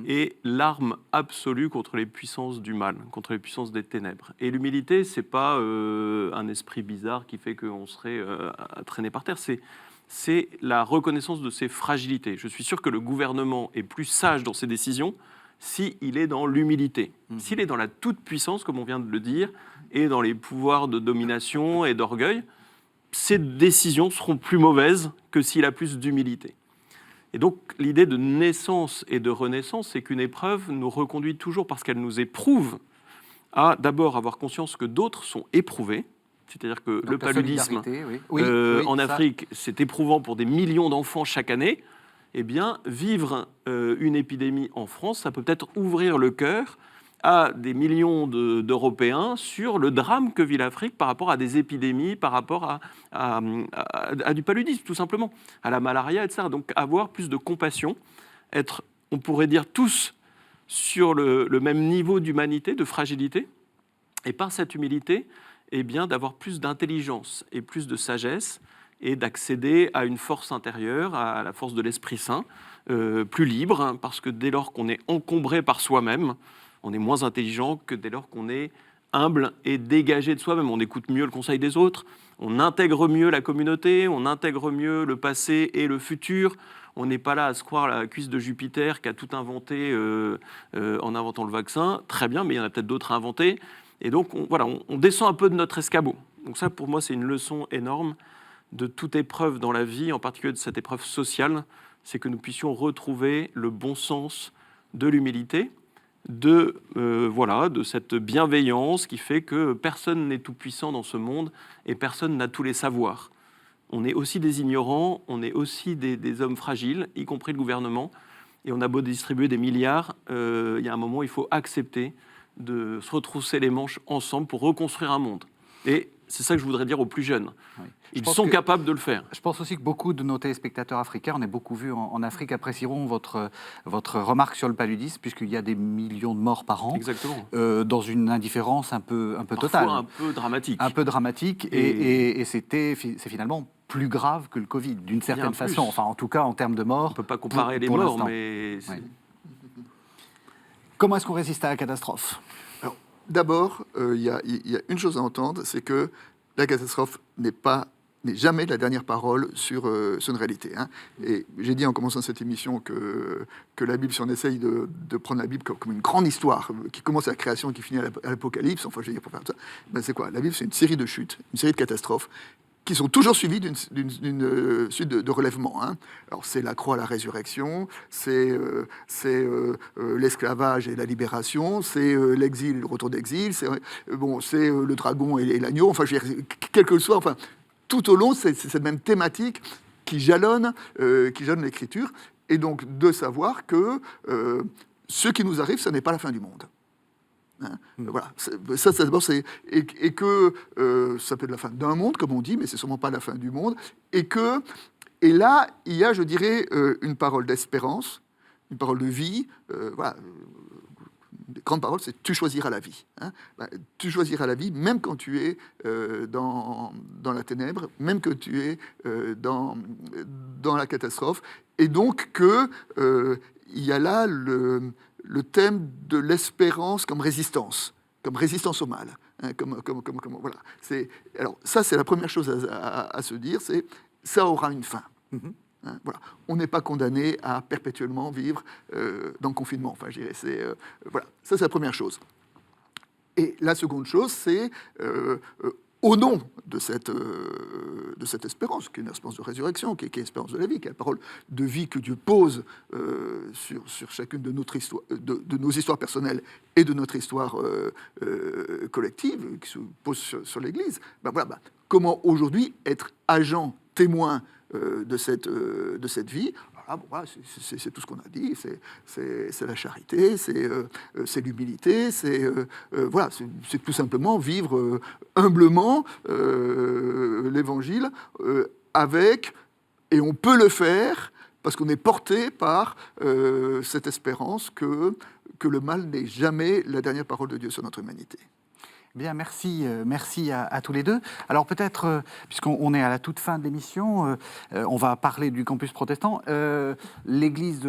est l'arme absolue contre les puissances du mal, contre les puissances des ténèbres. Et l'humilité, ce n'est pas un esprit bizarre qui fait qu'on serait à traîner par terre. C'est la reconnaissance de ses fragilités. Je suis sûr que le gouvernement est plus sage dans ses décisions s'il est dans l'humilité. S'il est dans la toute-puissance, comme on vient de le dire, et dans les pouvoirs de domination et d'orgueil, ses décisions seront plus mauvaises que s'il a plus d'humilité. Et donc, l'idée de naissance et de renaissance, c'est qu'une épreuve nous reconduit toujours, parce qu'elle nous éprouve, à d'abord avoir conscience que d'autres sont éprouvés. C'est-à-dire que donc, le paludisme en Afrique, c'est éprouvant pour des millions d'enfants chaque année. Eh bien, vivre une épidémie en France, ça peut peut-être ouvrir le cœur à des millions d'Européens sur le drame que vit l'Afrique par rapport à des épidémies, par rapport à du paludisme, tout simplement, à la malaria, etc. Donc, avoir plus de compassion, être, on pourrait dire, tous sur le même niveau d'humanité, de fragilité, et par cette humilité, eh bien, d'avoir plus d'intelligence et plus de sagesse, et d'accéder à une force intérieure, à la force de l'Esprit Saint, plus libre, hein, parce que dès lors qu'on est encombré par soi-même, on est moins intelligent que dès lors qu'on est humble et dégagé de soi-même. On écoute mieux le conseil des autres, on intègre mieux la communauté, on intègre mieux le passé et le futur. On n'est pas là à se croire la cuisse de Jupiter qui a tout inventé en inventant le vaccin. Très bien, mais il y en a peut-être d'autres à inventer. Et donc, on descend un peu de notre escabeau. Donc ça, pour moi, c'est une leçon énorme de toute épreuve dans la vie, en particulier de cette épreuve sociale, c'est que nous puissions retrouver le bon sens de l'humilité, de cette bienveillance qui fait que personne n'est tout-puissant dans ce monde et personne n'a tous les savoirs. On est aussi des ignorants, on est aussi des hommes fragiles, y compris le gouvernement, et on a beau distribuer des milliards, il y a un moment où il faut accepter de se retrousser les manches ensemble pour reconstruire un monde. Et c'est ça que je voudrais dire aux plus jeunes. Oui. Ils sont capables de le faire. Je pense aussi que beaucoup de nos téléspectateurs africains, on est beaucoup vus en Afrique, apprécieront votre remarque sur le paludisme, puisqu'il y a des millions de morts par an. Exactement. Dans une indifférence un peu totale. Parfois un peu dramatique. Un peu dramatique, et c'est finalement plus grave que le Covid, d'une certaine façon. Enfin, en tout cas, en termes de morts. On ne peut pas comparer les morts, mais... Oui. Comment est-ce qu'on résiste à la catastrophe ? Alors, d'abord, il y a une chose à entendre, c'est que la catastrophe n'est jamais la dernière parole sur une réalité. Hein. Et j'ai dit en commençant cette émission que la Bible, si on essaye de prendre la Bible comme une grande histoire, qui commence à la création et qui finit à l'Apocalypse, enfin je veux dire pour faire ça, ben c'est quoi ? La Bible, c'est une série de chutes, une série de catastrophes, qui sont toujours suivis d'une suite de relèvements. Hein. Alors, c'est la croix, la résurrection, c'est l'esclavage et la libération, c'est l'exil et le retour d'exil, c'est le dragon et l'agneau, enfin, je veux dire, quel que soit, enfin, tout au long, c'est cette même thématique qui jalonne l'écriture, et donc de savoir que ce qui nous arrive, ce n'est pas la fin du monde. Hein, voilà, ça d'abord, et que ça peut être la fin d'un monde, comme on dit, mais c'est sûrement pas la fin du monde, et là, il y a, je dirais, une parole d'espérance, une parole de vie, voilà. Une grande parole, c'est tu choisiras la vie. Hein. Tu choisiras la vie, même quand tu es dans la ténèbre, même que tu es dans la catastrophe, et donc il y a là le thème de l'espérance comme résistance au mal. Hein, voilà. Alors ça, c'est la première chose à se dire, c'est ça aura une fin. Mm-hmm. Hein, voilà. On n'est pas condamné à perpétuellement vivre dans le confinement. Enfin, je dirais, voilà. Ça, c'est la première chose. Et la seconde chose, c'est au nom de cette espérance, qui est une espérance de résurrection, qui est l'espérance de la vie, qui est la parole de vie que Dieu pose sur chacune de nos histoires personnelles et de notre histoire collective, qui se pose sur l'Église. Comment aujourd'hui être agent, témoin de cette vie? Voilà, c'est tout ce qu'on a dit, c'est la charité, c'est l'humilité, c'est tout simplement vivre humblement l'Évangile et on peut le faire parce qu'on est porté par cette espérance que le mal n'est jamais la dernière parole de Dieu sur notre humanité. Bien, merci à tous les deux. Alors peut-être, puisqu'on est à la toute fin de l'émission, on va parler du campus protestant. L'église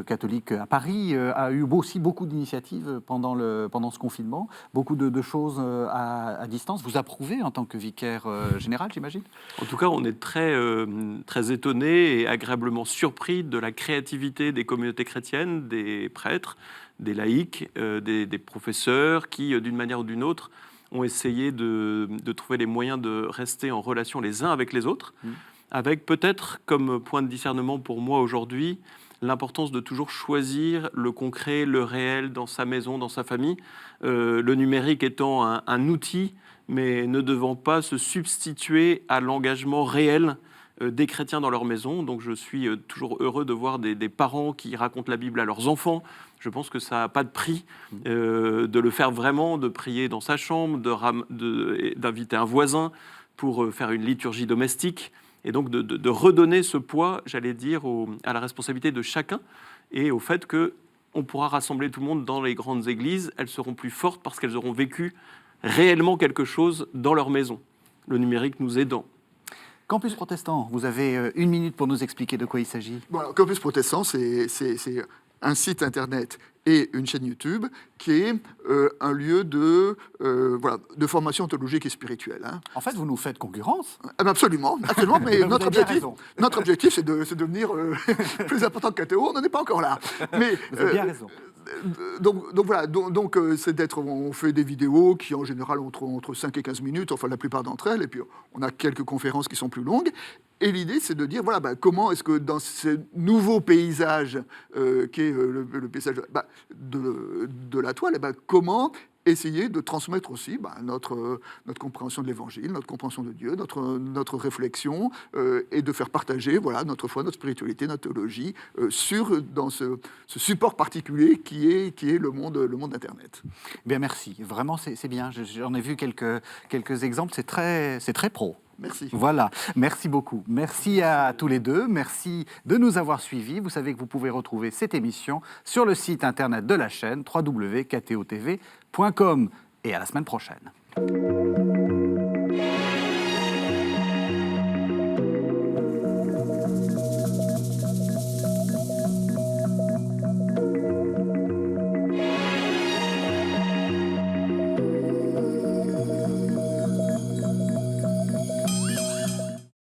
catholique à Paris a eu aussi beaucoup d'initiatives pendant ce confinement, beaucoup de choses à distance. Vous approuvez en tant que vicaire général, j'imagine ? En tout cas, on est très étonnés et agréablement surpris de la créativité des communautés chrétiennes, des prêtres, des laïcs, des professeurs qui, d'une manière ou d'une autre, ont essayé de trouver les moyens de rester en relation les uns avec les autres, avec peut-être comme point de discernement pour moi aujourd'hui, l'importance de toujours choisir le concret, le réel dans sa maison, dans sa famille, le numérique étant un outil, mais ne devant pas se substituer à l'engagement réel des chrétiens dans leur maison. Donc je suis toujours heureux de voir des parents qui racontent la Bible à leurs enfants. Je pense que ça n'a pas de prix de le faire vraiment, de prier dans sa chambre, d'inviter un voisin pour faire une liturgie domestique, et donc de redonner ce poids, j'allais dire, à la responsabilité de chacun, et au fait qu'on pourra rassembler tout le monde dans les grandes églises. Elles seront plus fortes parce qu'elles auront vécu réellement quelque chose dans leur maison, le numérique nous aidant. Campus Protestant, vous avez 1 minute pour nous expliquer de quoi il s'agit. Bon, alors, Campus Protestant, c'est un site internet et une chaîne YouTube qui est un lieu de formation ontologique et spirituelle. Hein. En fait, vous nous faites concurrence. Absolument, mais Vous avez bien raison. notre objectif, c'est de devenir plus important que KTO. On n'en est pas encore là. Mais, Vous avez bien raison. Donc voilà, c'est d'être. On fait des vidéos qui en général ont entre 5 et 15 minutes, enfin la plupart d'entre elles, et puis on a quelques conférences qui sont plus longues. Et l'idée, c'est de dire, voilà, comment est-ce que dans ce nouveau paysage qui est le paysage de la toile, comment essayer de transmettre aussi notre compréhension de l'Évangile, notre compréhension de Dieu, notre réflexion, et de faire partager notre foi, notre spiritualité, notre théologie dans ce support particulier qui est le monde Internet. Bien, merci. Vraiment, c'est bien. J'en ai vu quelques exemples. C'est très pro. Merci. Voilà, merci beaucoup. Merci à tous les deux. Merci de nous avoir suivis. Vous savez que vous pouvez retrouver cette émission sur le site internet de la chaîne www.ktotv.com. Et à la semaine prochaine.